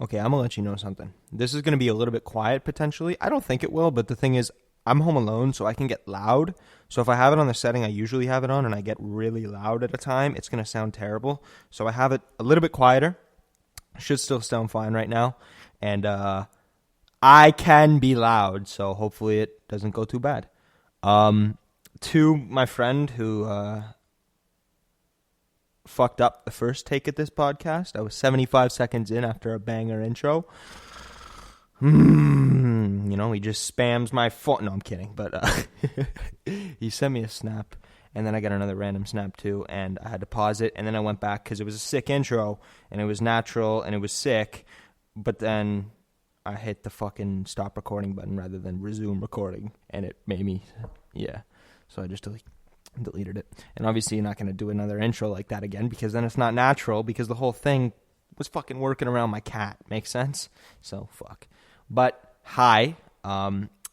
Okay, I'm going to let you know something. This is going to be a little bit quiet potentially. I don't think it will, but the thing is, I'm home alone, so I can get loud. So if I have it on the setting I usually have it on and I get really loud at a time, it's going to sound terrible. So I have it a little bit quieter. Should still sound fine right now. And I can be loud, so hopefully it doesn't go too bad. To my friend who fucked up the first take at this podcast, I was 75 seconds in after a banger intro. He just spams my phone. No, I'm kidding. But he sent me a snap, and then I got another random snap too, and I had to pause it, and then I went back because it was a sick intro, and it was natural, and it was sick, but then I hit the fucking stop recording button rather than resume recording, and it made me, so I just deleted it. And obviously you're not going to do another intro like that again because then it's not natural because the whole thing was fucking working around my cat. Makes sense? So, fuck. But, hi.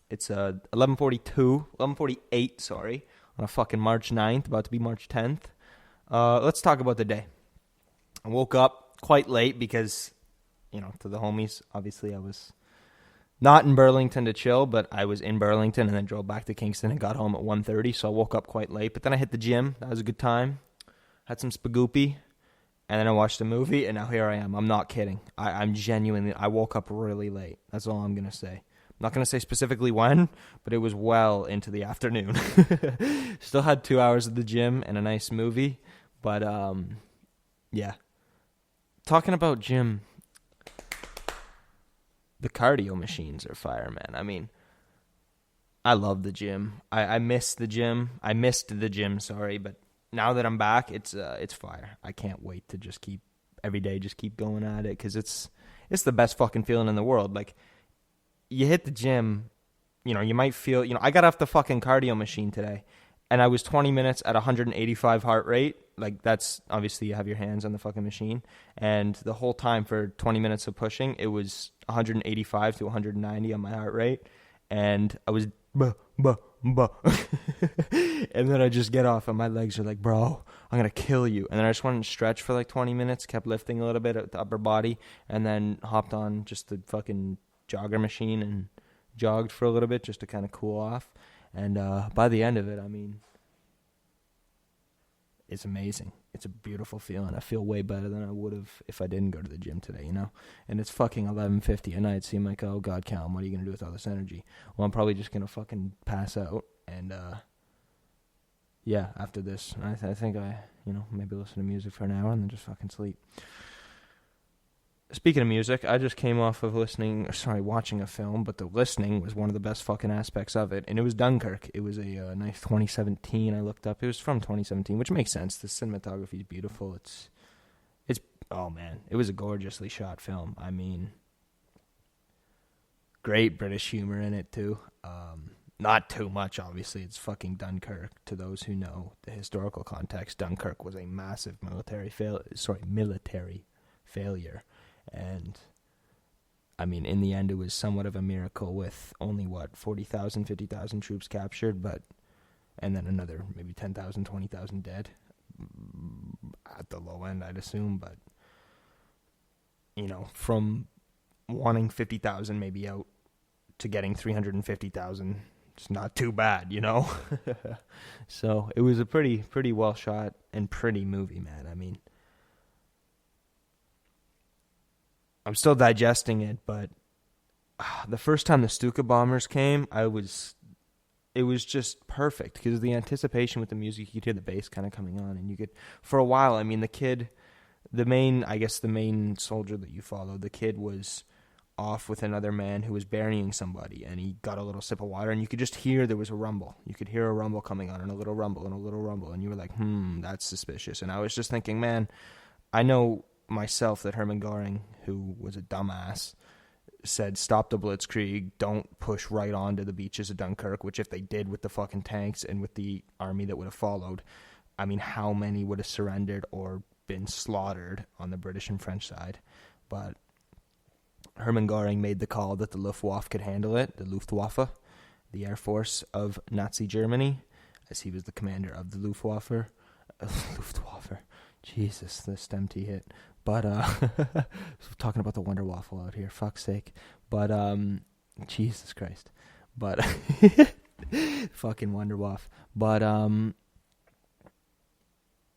It's 11:48, sorry, on a fucking March 9th, about to be March 10th. Let's talk about the day. I woke up quite late because, to the homies, obviously I was not in Burlington to chill, but I was in Burlington and then drove back to Kingston and got home at 1:30, so I woke up quite late. But then I hit the gym. That was a good time. Had some spagoopy, and then I watched a movie, and now here I am. I'm not kidding. I woke up really late. That's all I'm going to say. I'm not going to say specifically when, but it was well into the afternoon. Still had 2 hours at the gym and a nice movie, but yeah. Talking about gym, the cardio machines are fire, man. I mean, I love the gym. I miss the gym. I missed the gym, sorry, but now that I'm back, it's fire. I can't wait to just keep going at it because it's the best fucking feeling in the world. Like, you hit the gym, you might feel, I got off the fucking cardio machine today, and I was 20 minutes at 185 heart rate. Like, that's, obviously, you have your hands on the fucking machine, and the whole time for 20 minutes of pushing, it was 185 to 190 on my heart rate, and I was, and then I just get off, and my legs are like, bro, I'm going to kill you, and then I just went and stretched for like 20 minutes, kept lifting a little bit at the upper body, and then hopped on just the fucking jogger machine and jogged for a little bit just to kind of cool off. And by the end of it, I mean, it's amazing. It's a beautiful feeling. I feel way better than I would have if I didn't go to the gym today, And it's fucking 11:50 at night. So I'm like, oh, God, Callum, what are you going to do with all this energy? Well, I'm probably just going to fucking pass out. And, after this, I think I, maybe listen to music for an hour and then just fucking sleep. Speaking of music, I just came off of watching a film, but the listening was one of the best fucking aspects of it, and it was Dunkirk. It was a nice 2017, I looked up. It was from 2017, which makes sense. The cinematography is beautiful. It's oh man, it was a gorgeously shot film. I mean, great British humor in it, too. Not too much, obviously. It's fucking Dunkirk. To those who know the historical context, Dunkirk was a massive military failure. And, I mean, in the end, it was somewhat of a miracle with only, 40,000, 50,000 troops captured, and then another maybe 10,000, 20,000 dead. At the low end, I'd assume, but, from wanting 50,000 maybe out to getting 350,000, it's not too bad, So, it was a pretty well shot and pretty movie, man. I mean, I'm still digesting it, but the first time the Stuka bombers came, it was just perfect because of the anticipation with the music. You could hear the bass kind of coming on, and you could, for a while, I mean, the main soldier that you followed, the kid was off with another man who was burying somebody, and he got a little sip of water, and you could just hear there was a rumble. You could hear a rumble coming on, and a little rumble, and you were like, that's suspicious. And I was just thinking, man, I know myself that Hermann Göring, who was a dumbass, said stop the blitzkrieg, don't push right onto the beaches of Dunkirk, which if they did with the fucking tanks and with the army that would have followed, I mean, how many would have surrendered or been slaughtered on the British and French side? But Hermann Göring made the call that the Luftwaffe could handle it, the Luftwaffe, the Air Force of Nazi Germany, as he was the commander of the Luftwaffe. Jesus, the stem T hit. But talking about the Wonder Waffle out here, fuck's sake. But Jesus Christ. But fucking Wonder Waffle. But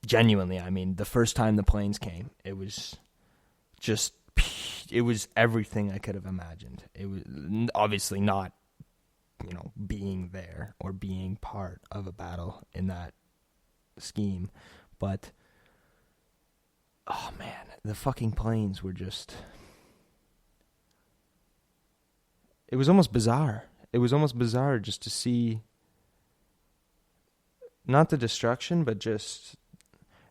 genuinely, I mean, the first time the planes came, it was everything I could have imagined. It was obviously not, being there or being part of a battle in that scheme, but oh man, the fucking planes were just, it was almost bizarre. It was almost bizarre just to see not the destruction, but just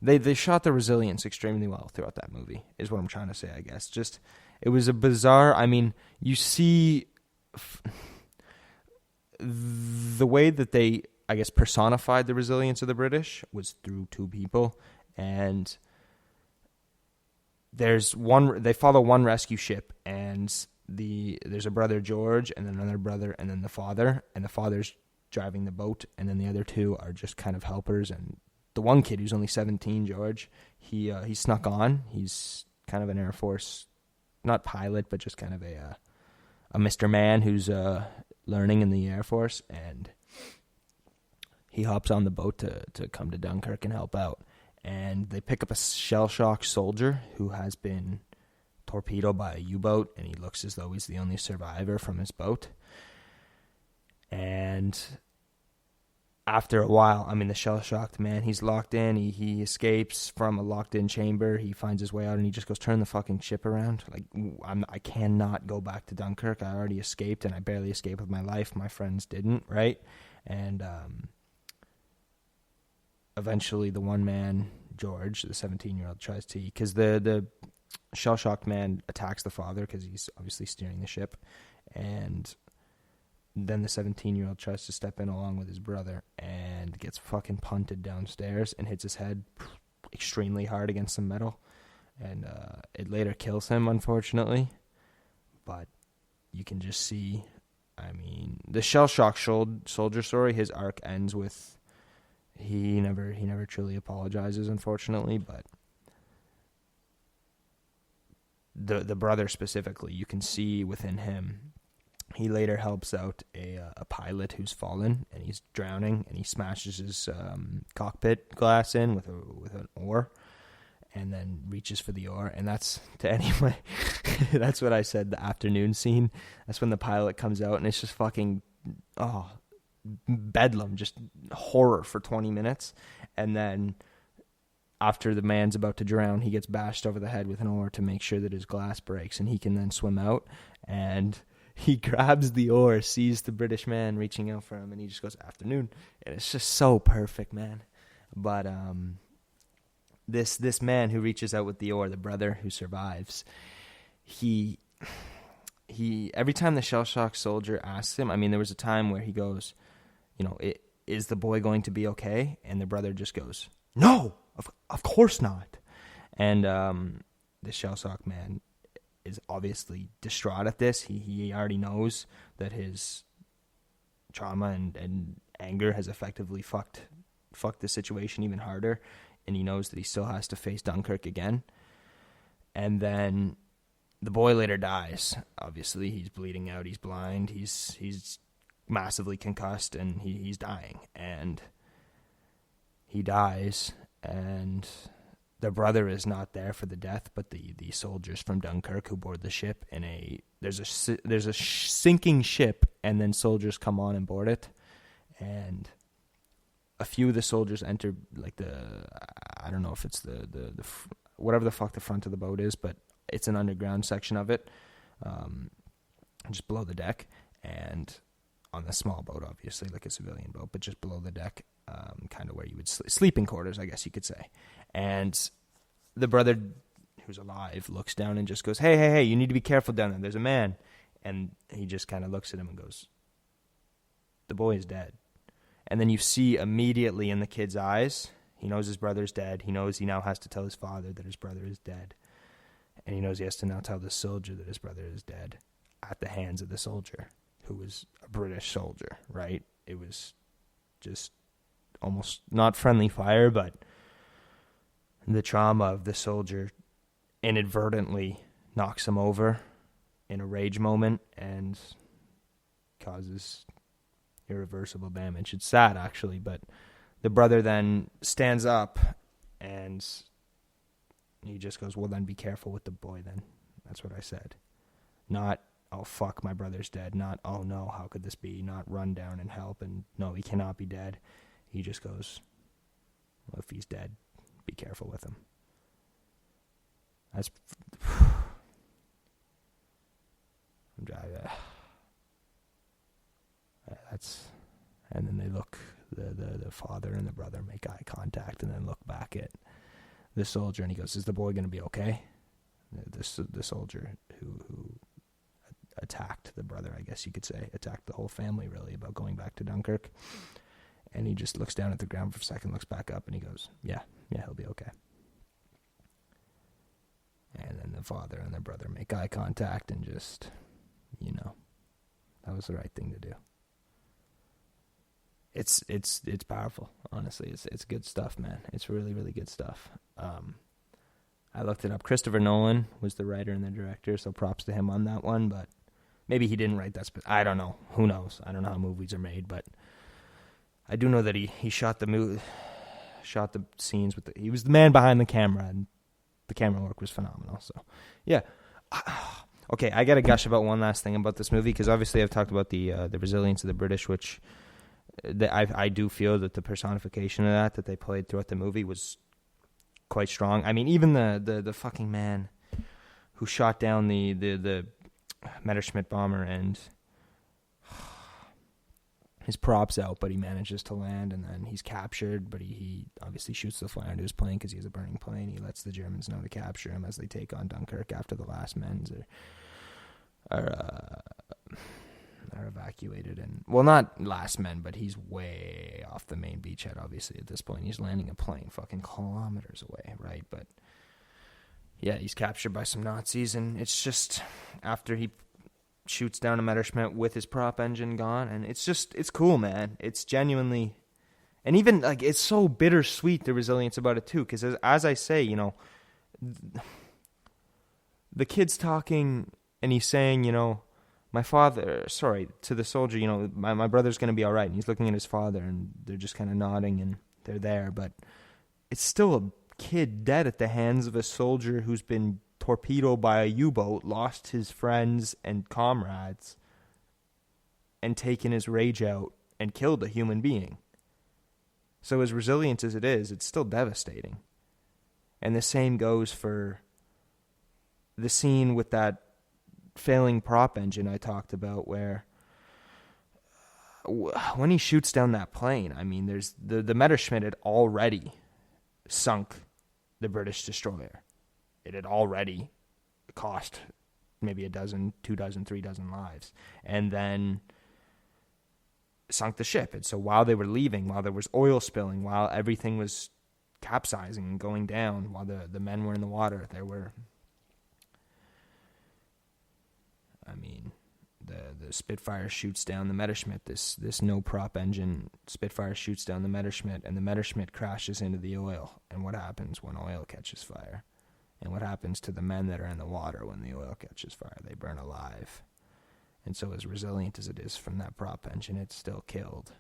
they shot the resilience extremely well throughout that movie, is what I'm trying to say, I guess. Just, it was a bizarre, I mean, you see the way that they, I guess, personified the resilience of the British was through two people, and they follow one rescue ship, and there's a brother, George, and then another brother, and then the father, and the father's driving the boat, and then the other two are just kind of helpers. And the one kid who's only 17, George, he snuck on. He's kind of an Air Force, not pilot, but just kind of a Mr. Man who's learning in the Air Force, and he hops on the boat to come to Dunkirk and help out. And they pick up a shell-shocked soldier who has been torpedoed by a U-boat, and he looks as though he's the only survivor from his boat. And after a while, I mean, the shell-shocked man, he's locked in. He escapes from a locked-in chamber. He finds his way out, and he just goes, turn the fucking ship around. Like, I cannot go back to Dunkirk. I already escaped, and I barely escaped with my life. My friends didn't, right? And eventually the one man, George, the 17-year-old, tries to, because the shell-shocked man attacks the father because he's obviously steering the ship, and then the 17-year-old tries to step in along with his brother and gets fucking punted downstairs and hits his head extremely hard against some metal, and it later kills him, unfortunately. But you can just see, I mean, the shell-shocked soldier story, his arc ends with he never truly apologizes, unfortunately, but the brother specifically, you can see within him, he later helps out a pilot who's fallen and he's drowning, and he smashes his cockpit glass in with an oar, and then reaches for the oar, and that's that's what I said, the afternoon scene. That's when the pilot comes out, and it's just fucking bedlam, just horror for 20 minutes, and then after the man's about to drown, he gets bashed over the head with an oar to make sure that his glass breaks, and he can then swim out, and he grabs the oar, sees the British man reaching out for him, and he just goes, afternoon. And it's just so perfect, man. But this man who reaches out with the oar, the brother who survives, he every time the shell-shocked soldier asks him, I mean, there was a time where he goes, is the boy going to be okay? And the brother just goes, no, of course not. And the shell-shocked man is obviously distraught at this. He already knows that his trauma and anger has effectively fucked the situation even harder, and he knows that he still has to face Dunkirk again. And then the boy later dies. Obviously, he's bleeding out, he's blind, he's massively concussed, and he's dying. And he dies, and the brother is not there for the death, but the soldiers from Dunkirk who board the ship there's a sinking ship, and then soldiers come on and board it, and a few of the soldiers enter, like I don't know if it's the whatever the fuck the front of the boat is, but it's an underground section of it, just below the deck, and on the small boat, obviously, like a civilian boat, but just below the deck, kind of where you would sleeping quarters, I guess you could say. And the brother, who's alive, looks down and just goes, hey, you need to be careful down there. There's a man. And he just kind of looks at him and goes, the boy is dead. And then you see immediately in the kid's eyes, he knows his brother's dead. He knows he now has to tell his father that his brother is dead. And he knows he has to now tell the soldier that his brother is dead at the hands of the soldier, who was a British soldier, right? It was just almost not friendly fire, but the trauma of the soldier inadvertently knocks him over in a rage moment and causes irreversible damage. It's sad, actually, but the brother then stands up and he just goes, well, then be careful with the boy then. That's what I said. Not, oh, fuck, my brother's dead. Not, oh, no, how could this be? Not run down and help. And no, he cannot be dead. He just goes, well, if he's dead, be careful with him. That's... That's... And then they look, the father and the brother make eye contact and then look back at the soldier and he goes, is the boy going to be okay? The soldier who attacked the brother, I guess you could say, attacked the whole family really about going back to Dunkirk. And he just looks down at the ground for a second, looks back up and he goes, yeah, he'll be okay. And then the father and the brother make eye contact and just, that was the right thing to do. It's powerful, honestly. It's good stuff, man. It's really, really good stuff. I looked it up. Christopher Nolan was the writer and the director, so props to him on that one, but maybe he didn't write that. I don't know. Who knows? I don't know how movies are made, but I do know that he shot the scenes with he was the man behind the camera, and the camera work was phenomenal. So, yeah. Okay, I got to gush about one last thing about this movie, because obviously I've talked about the resilience of the British, which I do feel that the personification of that they played throughout the movie was quite strong. I mean, even the fucking man who shot down the Messerschmitt bomber and his props out, but he manages to land, and then he's captured, but he obviously shoots the flyer into his plane because he has a burning plane. He lets the Germans know to capture him as they take on Dunkirk after the last men are evacuated. And, well, not last men, but he's way off the main beachhead, obviously, at this point. He's landing a plane fucking kilometers away, right? But, yeah, he's captured by some Nazis, and it's just after he shoots down a Messerschmitt with his prop engine gone, and it's cool, man. It's genuinely, and even, like, it's so bittersweet, the resilience about it, too, because as I say, the kid's talking, and he's saying, to the soldier, my brother's going to be all right, and he's looking at his father, and they're just kind of nodding, and they're there, but it's still a kid dead at the hands of a soldier who's been torpedoed by a U-boat, lost his friends and comrades, and taken his rage out and killed a human being. So as resilient as it is, it's still devastating. And the same goes for the scene with that failing prop engine I talked about, where when he shoots down that plane, I mean, there's the Messerschmitt had already sunk the British destroyer. It had already cost maybe a dozen, 2 dozen, 3 dozen lives, and then sunk the ship. And so while they were leaving, while there was oil spilling, while everything was capsizing and going down, while the men were in the water, there were, the Spitfire shoots down the Messerschmitt, this no prop engine Spitfire shoots down the Messerschmitt, and the Messerschmitt crashes into the oil. And what happens when oil catches fire? And what happens to the men that are in the water when the oil catches fire? They burn alive. And so as resilient as it is from that prop engine, it's still killed.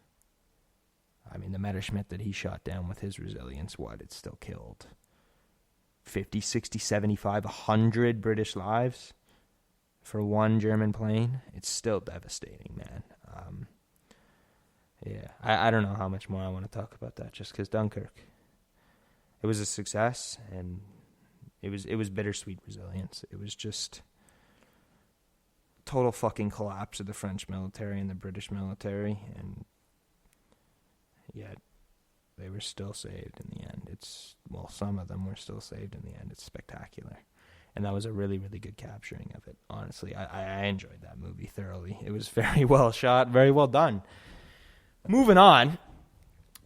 I mean, the Messerschmitt that he shot down with his resilience, it's still killed 50, 60, 75, 100 British lives for one German plane. It's still devastating, man. Yeah, I don't know how much more I want to talk about that, just because Dunkirk, it was a success, and it was bittersweet resilience. It was just total fucking collapse of the French military and the British military, and yet they were still saved in the end. Some of them were still saved in the end. It's spectacular. And that was a really, really good capturing of it. Honestly, I enjoyed that movie thoroughly. It was very well shot, very well done. Moving on,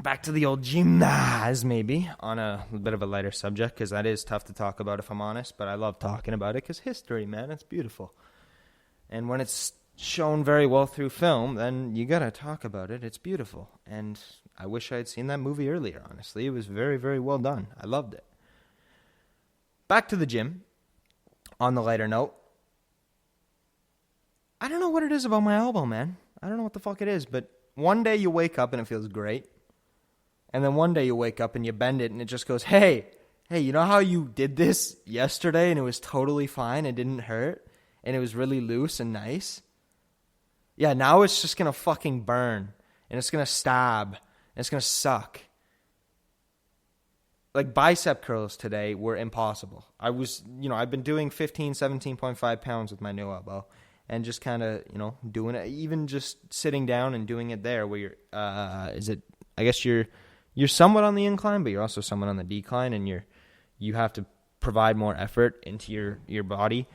back to the old gymnase, maybe, on a bit of a lighter subject, because that is tough to talk about, if I'm honest, but I love talking about it, because history, man, it's beautiful. And when it's shown very well through film, then you gotta talk about it. It's beautiful. And I wish I had seen that movie earlier, honestly. It was very, very well done. I loved it. Back to the gym. on the lighter note, I don't know what it is about my elbow, man. I don't know what the fuck it is, but one day you wake up and it feels great. And then one day you wake up and you bend it and it just goes, hey, you know how you did this yesterday and it was totally fine, it didn't hurt, and it was really loose and nice? Yeah, now it's just going to fucking burn, and it's going to stab, and it's going to suck. Like, bicep curls today were impossible. I've been doing 17.5 pounds with my new elbow, and just kind of, doing it, even just sitting down and doing it there where you're somewhat on the incline, but you're also somewhat on the decline, and you have to provide more effort into your body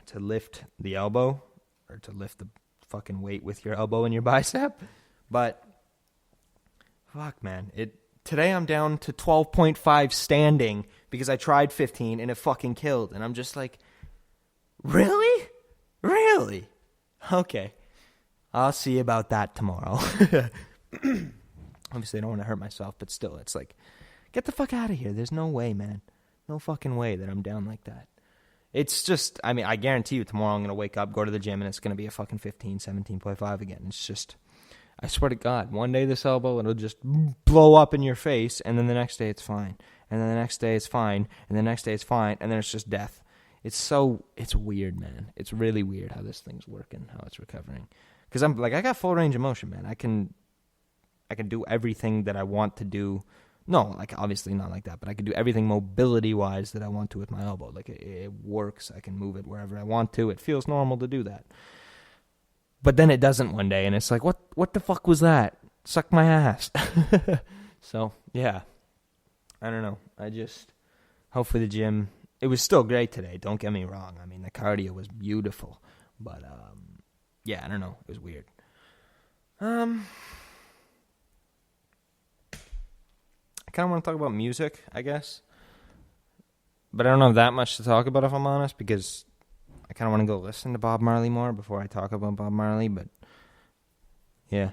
to lift the elbow, or to lift the fucking weight with your elbow and your bicep. But fuck, man, today I'm down to 12.5 standing because I tried 15 and it fucking killed, and I'm just like, really? Okay, I'll see about that tomorrow. Obviously I don't want to hurt myself, but still, it's like, get the fuck out of here. There's no way, man. No fucking way that I'm down like that. It's just, I guarantee you tomorrow I'm going to wake up, go to the gym, and it's going to be a fucking 17.5 again. It's just, I swear to God, one day this elbow, it'll just blow up in your face, and then the next day it's fine. And then the next day it's fine, and the next day it's fine, and then it's just death. It's weird, man. It's really weird how this thing's working, how it's recovering. Because I got full range of motion, man. I can do everything that I want to do. No, obviously not like that, but I can do everything mobility-wise that I want to with my elbow. It works. I can move it wherever I want to. It feels normal to do that. But then it doesn't one day, and it's like, what the fuck was that? Suck my ass. So, yeah. I don't know. Hopefully the gym, it was still great today, don't get me wrong. The cardio was beautiful. But, yeah, I don't know. It was weird. I kind of want to talk about music, I guess. But I don't have that much to talk about, if I'm honest, because I kind of want to go listen to Bob Marley more before I talk about Bob Marley, but yeah.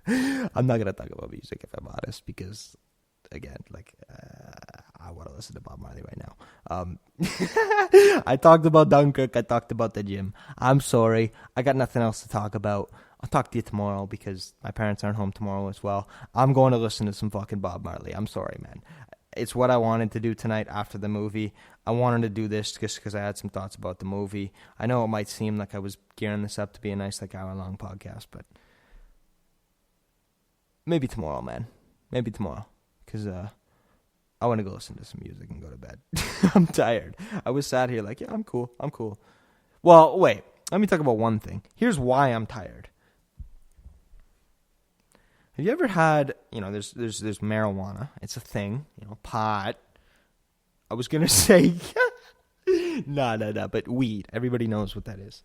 I'm not going to talk about music, if I'm honest, because, again, I want to listen to Bob Marley right now. I talked about Dunkirk. I talked about the gym. I'm sorry. I got nothing else to talk about. I'll talk to you tomorrow because my parents aren't home tomorrow as well. I'm going to listen to some fucking Bob Marley. I'm sorry, man. It's what I wanted to do tonight after the movie. I wanted to do this just because I had some thoughts about the movie. I know it might seem like I was gearing this up to be a nice hour-long podcast, but maybe tomorrow, man. Maybe tomorrow, because I want to go listen to some music and go to bed. I'm tired. I was sat here like, yeah, I'm cool. Well, wait. Let me talk about one thing. Here's why I'm tired. Have you ever had, there's marijuana. It's a thing, pot. I was going to say, no, but weed. Everybody knows what that is.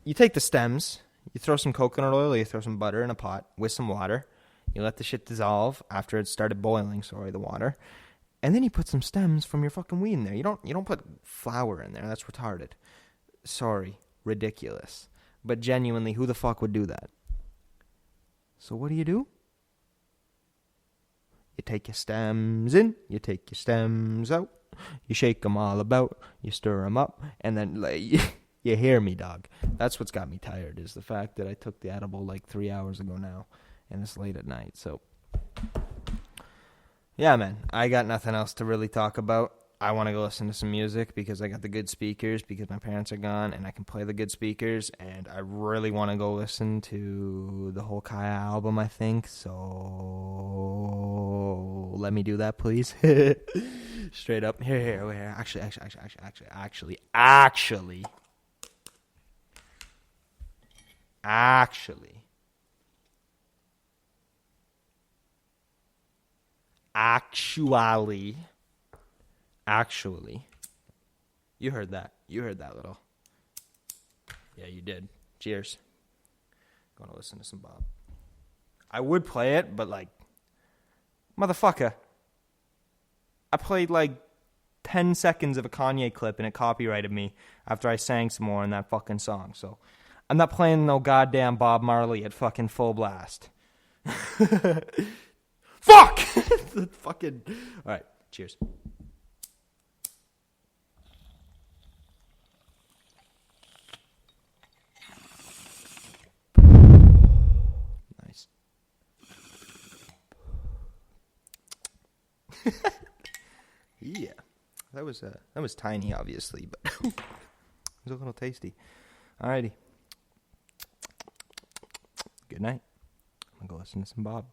You take the stems, you throw some coconut oil, you throw some butter in a pot with some water. You let the shit dissolve after it started boiling, the water. And then you put some stems from your fucking weed in there. You don't put flour in there. That's retarded. Sorry. Ridiculous. But genuinely, who the fuck would do that? So what do? You take your stems in, you take your stems out, you shake them all about, you stir them up, and then you hear me, dog. That's what's got me tired, is the fact that I took the edible 3 hours ago now, and it's late at night. So, yeah, man, I got nothing else to really talk about. I want to go listen to some music because I got the good speakers because my parents are gone and I can play the good speakers, and I really want to go listen to the whole Kaya album, I think. So let me do that, please. Straight up. Here. Actually, you heard that. You heard that little. Yeah, you did. Cheers. Going to listen to some Bob. I would play it, but motherfucker. I played 10 seconds of a Kanye clip and it copyrighted me after I sang some more in that fucking song. So I'm not playing no goddamn Bob Marley at fucking full blast. Fuck! Fucking. All right, cheers. Yeah. That was tiny, obviously, but it was a little tasty. Alrighty. Good night. I'm going to go listen to some Bob.